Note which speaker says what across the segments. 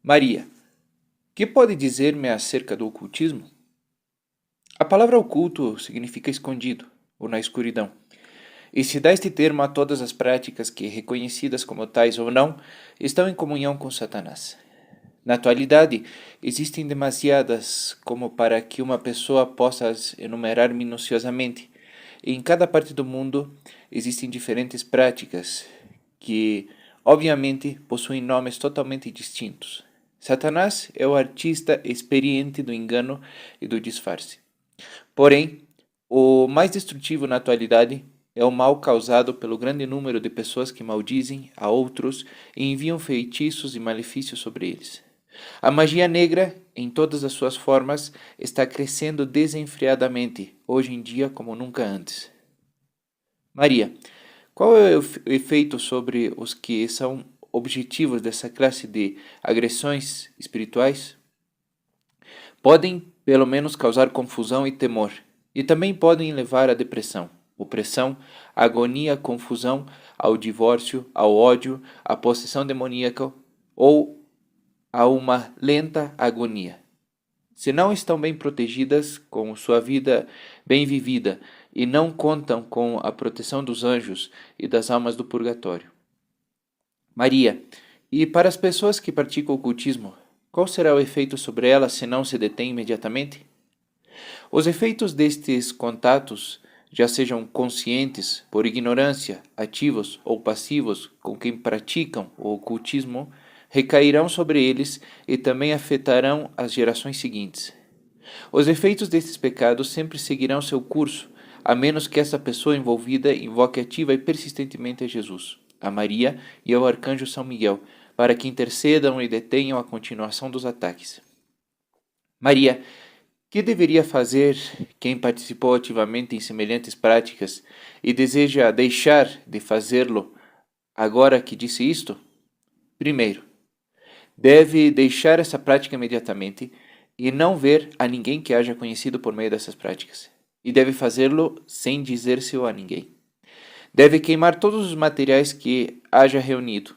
Speaker 1: Maria, que pode dizer-me acerca do ocultismo? A palavra oculto significa escondido, ou na escuridão, e se dá este termo a todas as práticas que, reconhecidas como tais ou não, estão em comunhão com Satanás. Na atualidade, existem demasiadas como para que uma pessoa possa as enumerar minuciosamente, e em cada parte do mundo existem diferentes práticas que, obviamente, possuem nomes totalmente distintos. Satanás é o artista experiente do engano e do disfarce. Porém, o mais destrutivo na atualidade é o mal causado pelo grande número de pessoas que maldizem a outros e enviam feitiços e malefícios sobre eles. A magia negra, em todas as suas formas, está crescendo desenfreadamente, hoje em dia como nunca antes. Maria, qual é o efeito sobre os que são objetivos dessa classe de agressões espirituais? Podem, pelo menos, causar confusão e temor, e também podem levar à depressão, opressão, agonia, confusão, ao divórcio, ao ódio, à possessão demoníaca ou a uma lenta agonia. Se não estão bem protegidas com sua vida bem vivida e não contam com a proteção dos anjos e das almas do purgatório. Maria, e para as pessoas que praticam o ocultismo, qual será o efeito sobre elas se não se detém imediatamente? Os efeitos destes contatos, já sejam conscientes, por ignorância, ativos ou passivos com quem praticam o ocultismo, recairão sobre eles e também afetarão as gerações seguintes. Os efeitos destes pecados sempre seguirão seu curso, a menos que essa pessoa envolvida invoque ativa e persistentemente a Jesus, a Maria e ao arcanjo São Miguel, para que intercedam e detenham a continuação dos ataques. Maria, que deveria fazer quem participou ativamente em semelhantes práticas e deseja deixar de fazê-lo agora que disse isto? Primeiro, deve deixar essa prática imediatamente e não ver a ninguém que haja conhecido por meio dessas práticas. E deve fazê-lo sem dizer-se-o a ninguém. Deve queimar todos os materiais que haja reunido.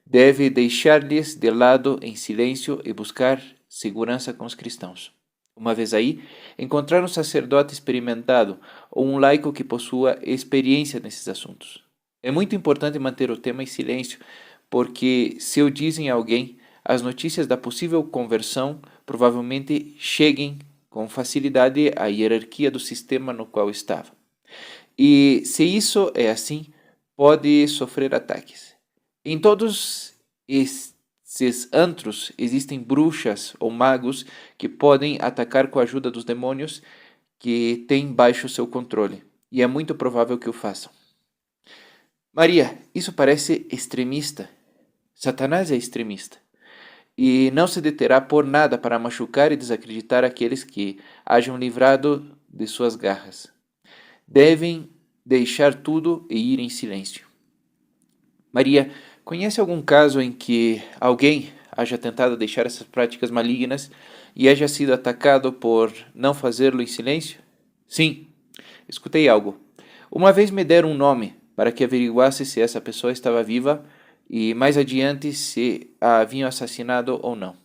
Speaker 1: Deve deixar-lhes de lado em silêncio e buscar segurança com os cristãos. Uma vez aí, encontrar um sacerdote experimentado ou um laico que possua experiência nesses assuntos. É muito importante manter o tema em silêncio, porque se o dizem a alguém, as notícias da possível conversão provavelmente cheguem com facilidade à hierarquia do sistema no qual estava. E se isso é assim, pode sofrer ataques. Em todos esses antros existem bruxas ou magos que podem atacar com a ajuda dos demônios que têm baixo seu controle, e é muito provável que o façam. Maria, isso parece extremista. Satanás é extremista e não se deterá por nada para machucar e desacreditar aqueles que hajam livrado de suas garras. Devem deixar tudo e ir em silêncio. Maria, conhece algum caso em que alguém haja tentado deixar essas práticas malignas e haja sido atacado por não fazê-lo em silêncio? Sim, escutei algo. Uma vez me deram um nome para que averiguasse se essa pessoa estava viva e mais adiante se a haviam assassinado ou não.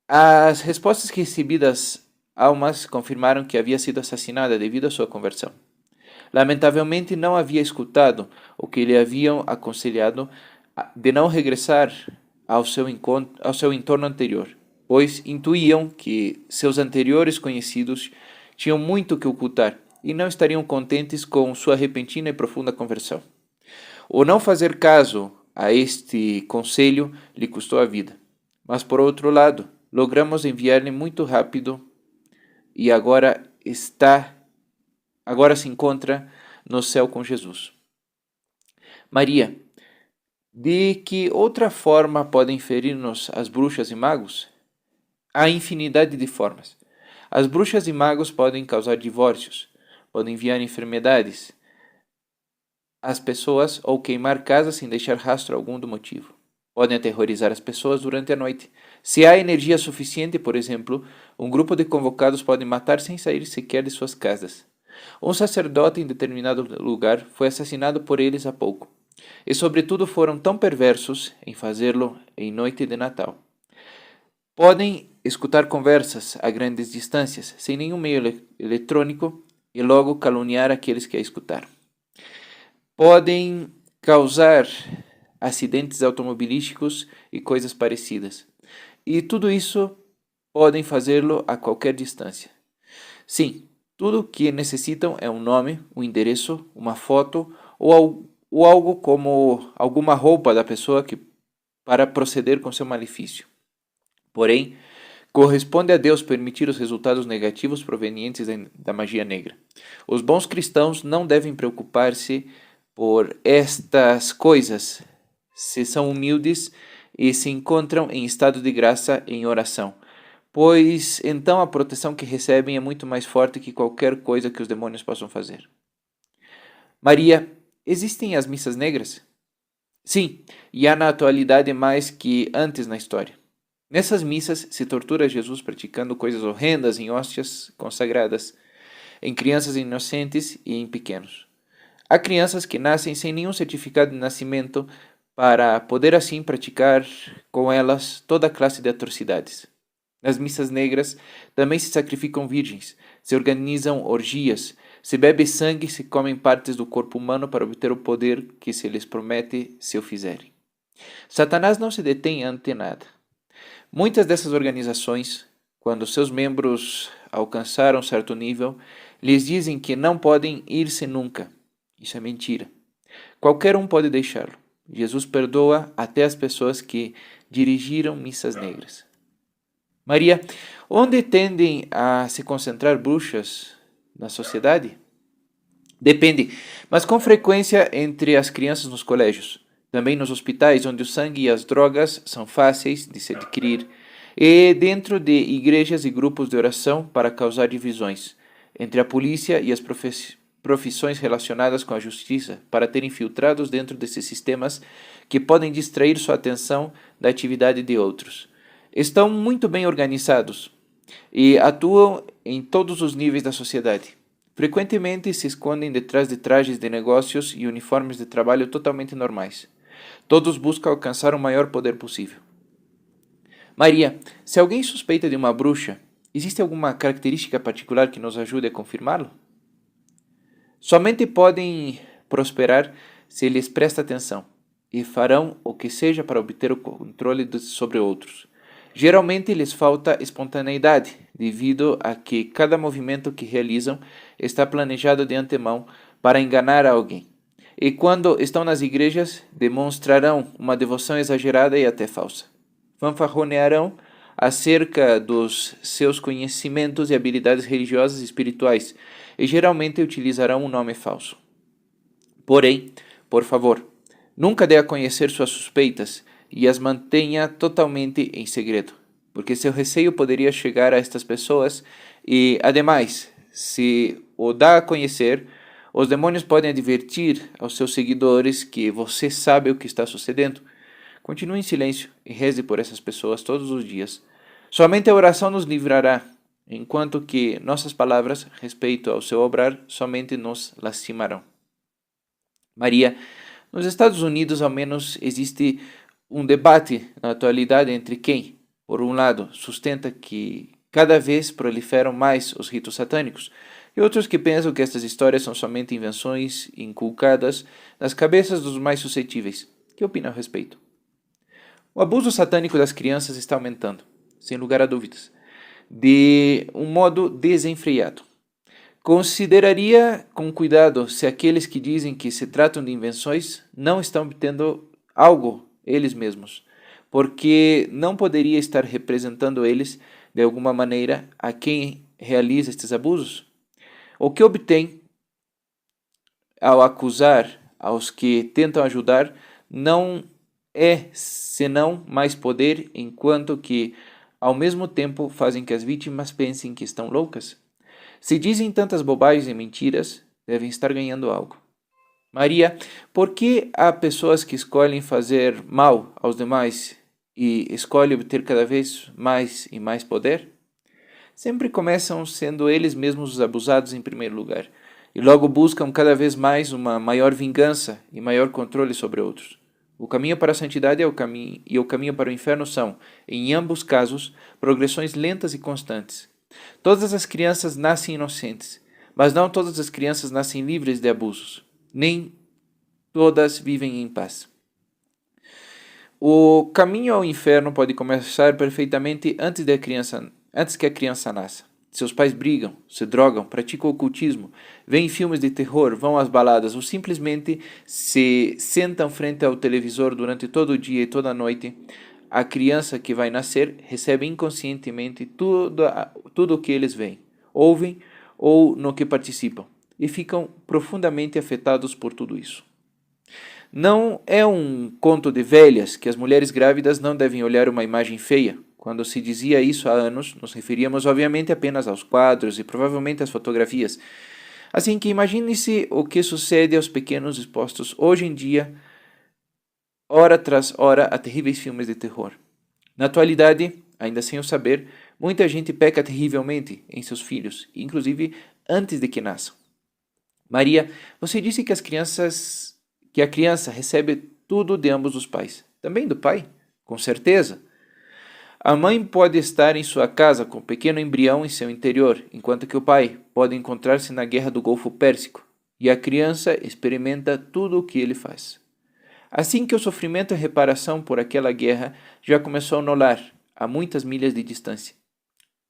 Speaker 1: As respostas que recebi das almas confirmaram que havia sido assassinada devido à sua conversão. Lamentavelmente não havia escutado o que lhe haviam aconselhado de não regressar ao seu entorno anterior, pois intuíam que seus anteriores conhecidos tinham muito que ocultar e não estariam contentes com sua repentina e profunda conversão. O não fazer caso a este conselho lhe custou a vida. Mas, por outro lado, logramos enviar-lhe muito rápido e agora se encontra no céu com Jesus. Maria, de que outra forma podem ferir-nos as bruxas e magos? Há infinidade de formas. As bruxas e magos podem causar divórcios, podem enviar enfermidades às pessoas ou queimar casas sem deixar rastro algum do motivo. Podem aterrorizar as pessoas durante a noite. Se há energia suficiente, por exemplo, um grupo de convocados pode matar sem sair sequer de suas casas. Um sacerdote em determinado lugar foi assassinado por eles há pouco. E sobretudo foram tão perversos em fazê-lo em noite de Natal. Podem escutar conversas a grandes distâncias, sem nenhum meio eletrônico, e logo caluniar aqueles que a escutaram. Podem causar acidentes automobilísticos e coisas parecidas. E tudo isso podem fazê-lo a qualquer distância. Sim, tudo o que necessitam é um nome, um endereço, uma foto ou algo como alguma roupa da pessoa para proceder com seu malefício. Porém, corresponde a Deus permitir os resultados negativos provenientes da magia negra. Os bons cristãos não devem preocupar-se por estas coisas, se são humildes e se encontram em estado de graça em oração, pois então a proteção que recebem é muito mais forte que qualquer coisa que os demônios possam fazer. Maria, existem as missas negras? Sim, e há na atualidade mais que antes na história. Nessas missas se tortura Jesus praticando coisas horrendas em hóstias consagradas, em crianças inocentes e em pequenos. Há crianças que nascem sem nenhum certificado de nascimento para poder assim praticar com elas toda classe de atrocidades. Nas missas negras também se sacrificam virgens, se organizam orgias, se bebe sangue e se comem partes do corpo humano para obter o poder que se lhes promete se o fizerem. Satanás não se detém ante nada. Muitas dessas organizações, quando seus membros alcançaram certo nível, lhes dizem que não podem ir-se nunca. Isso é mentira. Qualquer um pode deixá-lo. Jesus perdoa até as pessoas que dirigiram missas negras. Maria, onde tendem a se concentrar bruxas na sociedade? Depende, mas com frequência entre as crianças nos colégios, também nos hospitais onde o sangue e as drogas são fáceis de se adquirir, e dentro de igrejas e grupos de oração para causar divisões entre a polícia e as profissões relacionadas com a justiça para terem infiltrados dentro desses sistemas que podem distrair sua atenção da atividade de outros. Estão muito bem organizados e atuam em todos os níveis da sociedade. Frequentemente se escondem detrás de trajes de negócios e uniformes de trabalho totalmente normais. Todos buscam alcançar o maior poder possível. Maria, se alguém suspeita de uma bruxa, existe alguma característica particular que nos ajude a confirmá-lo? Somente podem prosperar se lhes presta atenção e farão o que seja para obter o controle sobre outros. Geralmente lhes falta espontaneidade, devido a que cada movimento que realizam está planejado de antemão para enganar alguém. E quando estão nas igrejas, demonstrarão uma devoção exagerada e até falsa. Fanfarronearão acerca dos seus conhecimentos e habilidades religiosas e espirituais, e geralmente utilizarão um nome falso. Porém, por favor, nunca dê a conhecer suas suspeitas e as mantenha totalmente em segredo, porque seu receio poderia chegar a estas pessoas e, ademais, se o dá a conhecer, os demônios podem advertir aos seus seguidores que você sabe o que está sucedendo. Continue em silêncio e reze por essas pessoas todos os dias. Somente a oração nos livrará, enquanto que nossas palavras, respeito ao seu obrar, somente nos lastimarão. Maria, nos Estados Unidos, ao menos, existe um debate na atualidade entre quem, por um lado, sustenta que cada vez proliferam mais os ritos satânicos, e outros que pensam que estas histórias são somente invenções inculcadas nas cabeças dos mais suscetíveis. Que opina a respeito? O abuso satânico das crianças está aumentando, sem lugar a dúvidas, de um modo desenfreado. Consideraria com cuidado se aqueles que dizem que se tratam de invenções não estão obtendo algo eles mesmos, porque não poderia estar representando eles de alguma maneira a quem realiza estes abusos? O que obtém ao acusar aos que tentam ajudar não é senão mais poder, enquanto que ao mesmo tempo fazem que as vítimas pensem que estão loucas? Se dizem tantas bobagens e mentiras, devem estar ganhando algo. Maria, por que há pessoas que escolhem fazer mal aos demais e escolhem obter cada vez mais e mais poder? Sempre começam sendo eles mesmos os abusados em primeiro lugar, e logo buscam cada vez mais uma maior vingança e maior controle sobre outros. O caminho para a santidade e o caminho para o inferno são, em ambos casos, progressões lentas e constantes. Todas as crianças nascem inocentes, mas não todas as crianças nascem livres de abusos. Nem todas vivem em paz. O caminho ao inferno pode começar perfeitamente antes que a criança nasça. Seus pais brigam, se drogam, praticam ocultismo, veem filmes de terror, vão às baladas ou simplesmente se sentam frente ao televisor durante todo o dia e toda a noite. A criança que vai nascer recebe inconscientemente tudo o que eles veem, ouvem ou no que participam e ficam profundamente afetados por tudo isso. Não é um conto de velhas que as mulheres grávidas não devem olhar uma imagem feia. Quando se dizia isso há anos, nos referíamos obviamente apenas aos quadros e provavelmente às fotografias. Assim que imagine-se o que sucede aos pequenos expostos hoje em dia, hora tras hora, a terríveis filmes de terror. Na atualidade, ainda sem o saber, muita gente peca terrivelmente em seus filhos, inclusive antes de que nasçam. Maria, você disse que a criança recebe tudo de ambos os pais. Também do pai? Com certeza. A mãe pode estar em sua casa com um pequeno embrião em seu interior, enquanto que o pai pode encontrar-se na guerra do Golfo Pérsico, e a criança experimenta tudo o que ele faz. Assim que o sofrimento e a reparação por aquela guerra já começou no lar, a muitas milhas de distância.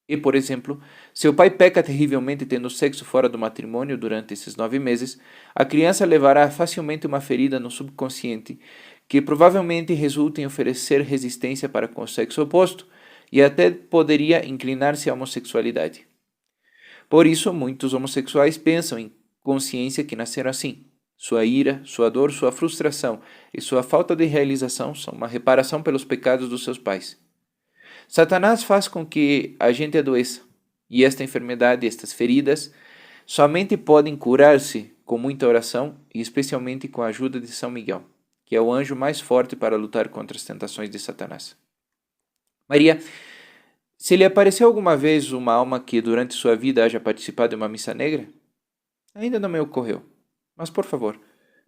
Speaker 1: E, por exemplo, se o pai peca terrivelmente tendo sexo fora do matrimônio durante esses 9 meses, a criança levará facilmente uma ferida no subconsciente que provavelmente resulta em oferecer resistência para com o sexo oposto e até poderia inclinar-se à homossexualidade. Por isso, muitos homossexuais pensam em consciência que nasceram assim. Sua ira, sua dor, sua frustração e sua falta de realização são uma reparação pelos pecados dos seus pais. Satanás faz com que a gente adoeça, e esta enfermidade, estas feridas, somente podem curar-se com muita oração e especialmente com a ajuda de São Miguel, que é o anjo mais forte para lutar contra as tentações de Satanás. Maria, se lhe apareceu alguma vez uma alma que durante sua vida haja participado de uma missa negra? Ainda não me ocorreu, mas por favor,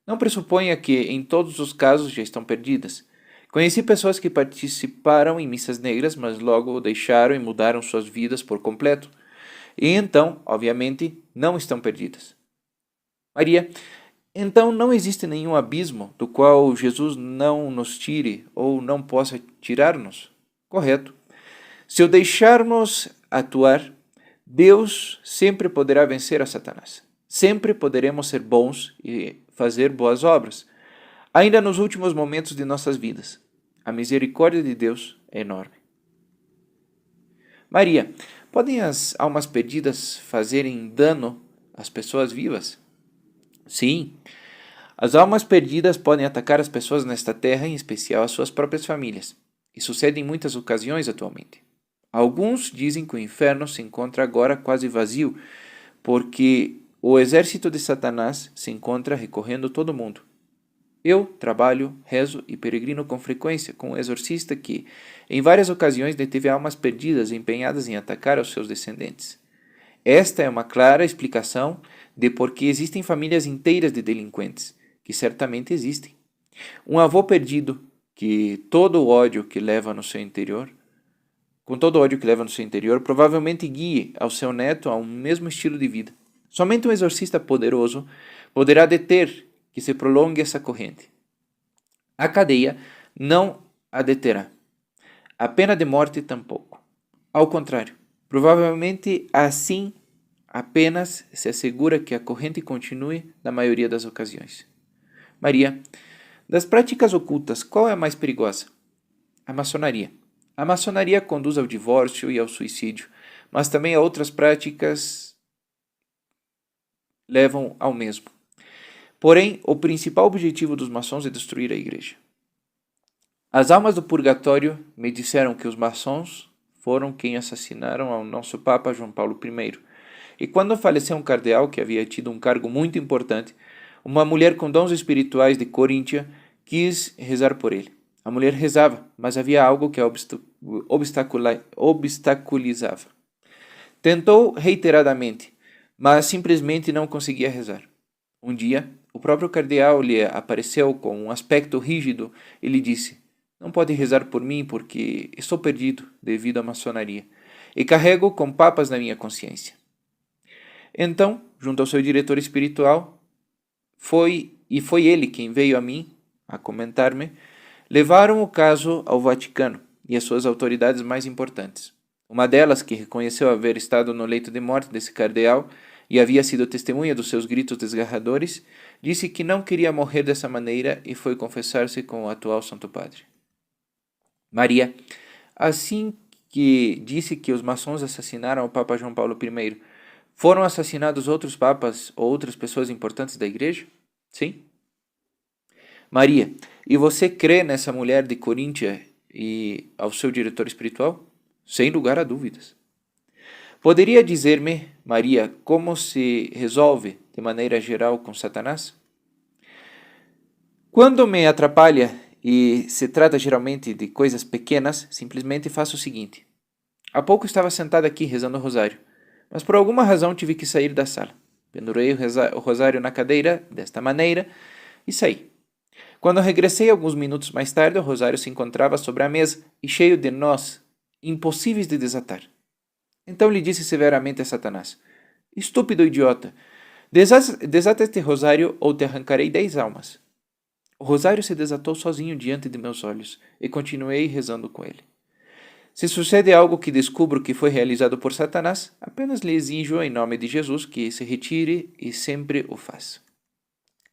Speaker 1: não pressuponha que em todos os casos já estão perdidas. Conheci pessoas que participaram em missas negras, mas logo deixaram e mudaram suas vidas por completo. E então, obviamente, não estão perdidas. Maria, então não existe nenhum abismo do qual Jesus não nos tire ou não possa tirar-nos? Correto. Se o deixarmos atuar, Deus sempre poderá vencer a Satanás. Sempre poderemos ser bons e fazer boas obras, ainda nos últimos momentos de nossas vidas. A misericórdia de Deus é enorme. Maria, podem as almas perdidas fazerem dano às pessoas vivas? Sim. As almas perdidas podem atacar as pessoas nesta terra, em especial as suas próprias famílias. E sucede em muitas ocasiões atualmente. Alguns dizem que o inferno se encontra agora quase vazio, porque o exército de Satanás se encontra recorrendo todo mundo. Eu trabalho, rezo e peregrino com frequência com um exorcista que, em várias ocasiões, deteve almas perdidas empenhadas em atacar os seus descendentes. Esta é uma clara explicação de por que existem famílias inteiras de delinquentes, que certamente existem. Um avô perdido, que todo o ódio que leva no seu interior, provavelmente guie ao seu neto a um mesmo estilo de vida. Somente um exorcista poderoso poderá deter que se prolongue essa corrente. A cadeia não a deterá. A pena de morte tampouco. Ao contrário, provavelmente assim apenas se assegura que a corrente continue na maioria das ocasiões. Maria, das práticas ocultas, qual é a mais perigosa? A maçonaria. A maçonaria conduz ao divórcio e ao suicídio, mas também a outras práticas levam ao mesmo. Porém, o principal objetivo dos maçons é destruir a igreja. As almas do purgatório me disseram que os maçons foram quem assassinaram ao nosso Papa João Paulo I. E quando faleceu um cardeal que havia tido um cargo muito importante, uma mulher com dons espirituais de Coríntia quis rezar por ele. A mulher rezava, mas havia algo que a obstaculizava. Tentou reiteradamente, mas simplesmente não conseguia rezar. Um dia, O próprio cardeal lhe apareceu com um aspecto rígido e lhe disse: "Não pode rezar por mim porque estou perdido devido à maçonaria e carrego com papas na minha consciência." Então, junto ao seu diretor espiritual, foi ele quem veio a mim a comentar-me, levaram o caso ao Vaticano e às suas autoridades mais importantes. Uma delas, que reconheceu haver estado no leito de morte desse cardeal e havia sido testemunha dos seus gritos desgarradores, disse que não queria morrer dessa maneira e foi confessar-se com o atual Santo Padre. Maria, assim que disse que os maçons assassinaram o Papa João Paulo I, foram assassinados outros papas ou outras pessoas importantes da igreja? Sim. Maria, e você crê nessa mulher de Coríntia e ao seu diretor espiritual? Sem lugar a dúvidas. Poderia dizer-me, Maria, como se resolve, de maneira geral, com Satanás? Quando me atrapalha, e se trata geralmente de coisas pequenas, simplesmente faço o seguinte. Há pouco estava sentada aqui rezando o rosário, mas por alguma razão tive que sair da sala. Pendurei o rosário na cadeira, desta maneira, e saí. Quando regressei alguns minutos mais tarde, o rosário se encontrava sobre a mesa e cheio de nós, impossíveis de desatar. Então lhe disse severamente a Satanás: "Estúpido idiota, desata este rosário ou te arrancarei 10 almas." O rosário se desatou sozinho diante de meus olhos e continuei rezando com ele. Se sucede algo que descubro que foi realizado por Satanás, apenas lhe exijo em nome de Jesus que se retire e sempre o faça.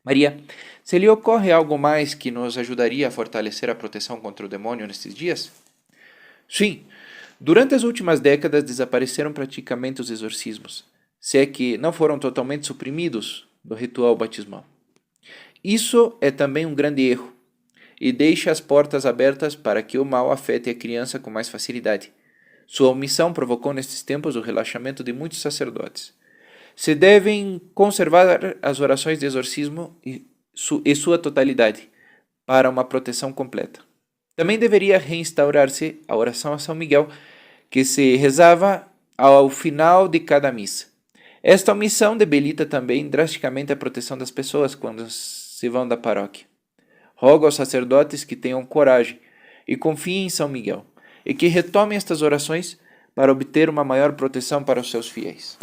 Speaker 1: Maria, se lhe ocorre algo mais que nos ajudaria a fortalecer a proteção contra o demônio nestes dias? Sim, durante as últimas décadas desapareceram praticamente os exorcismos, se é que não foram totalmente suprimidos do ritual batismal. Isso é também um grande erro e deixa as portas abertas para que o mal afete a criança com mais facilidade. Sua omissão provocou nestes tempos o relaxamento de muitos sacerdotes. Se devem conservar as orações de exorcismo e sua totalidade, para uma proteção completa. Também deveria reinstaurar-se a oração a São Miguel, que se rezava ao final de cada missa. Esta omissão debilita também drasticamente a proteção das pessoas quando se vão da paróquia. Rogo aos sacerdotes que tenham coragem e confiem em São Miguel, e que retomem estas orações para obter uma maior proteção para os seus fiéis.